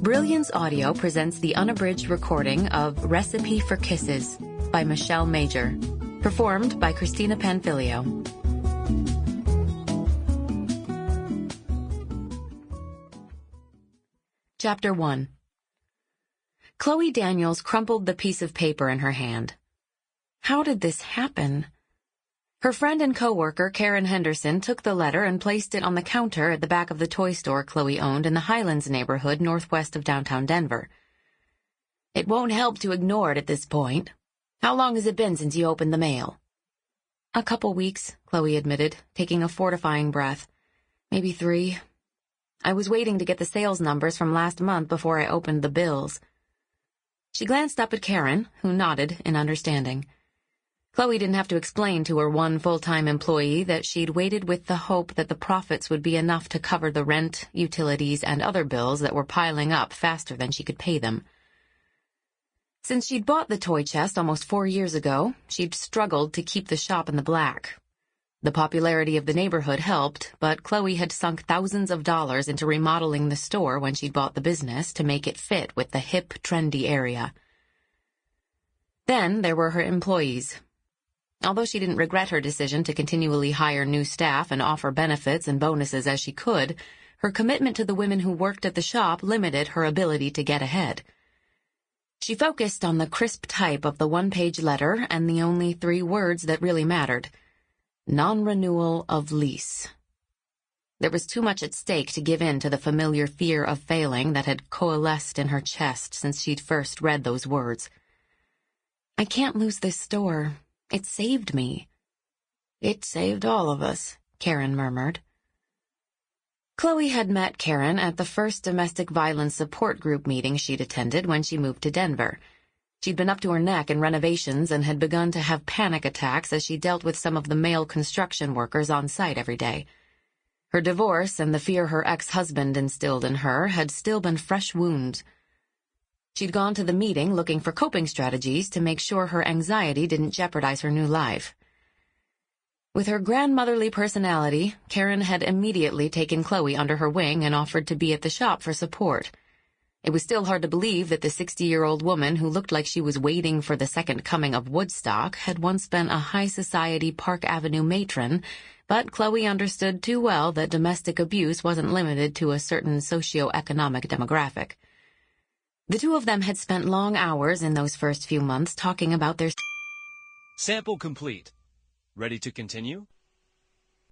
Brilliance Audio presents the unabridged recording of Recipe for Kisses by Michelle Major, performed by Cristina Panfilio. Chapter 1. Chloe Daniels crumpled the piece of paper in her hand. How did this happen? Her friend and co-worker, Karen Henderson, took the letter and placed it on the counter at the back of the toy store Chloe owned in the Highlands neighborhood northwest of downtown Denver. It won't help to ignore it at this point. How long has it been since you opened the mail? A couple weeks, Chloe admitted, taking a fortifying breath. Maybe 3. I was waiting to get the sales numbers from last month before I opened the bills. She glanced up at Karen, who nodded in understanding. Chloe didn't have to explain to her one full-time employee that she'd waited with the hope that the profits would be enough to cover the rent, utilities, and other bills that were piling up faster than she could pay them. Since she'd bought the toy chest almost 4 years ago, she'd struggled to keep the shop in the black. The popularity of the neighborhood helped, but Chloe had sunk thousands of dollars into remodeling the store when she'd bought the business to make it fit with the hip, trendy area. Then there were her employees. Although she didn't regret her decision to continually hire new staff and offer benefits and bonuses as she could, her commitment to the women who worked at the shop limited her ability to get ahead. She focused on the crisp type of the one-page letter and the only 3 words that really mattered: non-renewal of lease. There was too much at stake to give in to the familiar fear of failing that had coalesced in her chest since she'd first read those words. I can't lose this store. It saved me. It saved all of us, Karen murmured. Chloe had met Karen at the first domestic violence support group meeting she'd attended when she moved to Denver. She'd been up to her neck in renovations and had begun to have panic attacks as she dealt with some of the male construction workers on site every day. Her divorce and the fear her ex-husband instilled in her had still been fresh wounds. She'd gone to the meeting looking for coping strategies to make sure her anxiety didn't jeopardize her new life. With her grandmotherly personality, Karen had immediately taken Chloe under her wing and offered to be at the shop for support. It was still hard to believe that the 60-year-old woman who looked like she was waiting for the second coming of Woodstock had once been a high-society Park Avenue matron, but Chloe understood too well that domestic abuse wasn't limited to a certain socio-economic demographic. The two of them had spent long hours in those first few months talking about their... Sample complete. Ready to continue?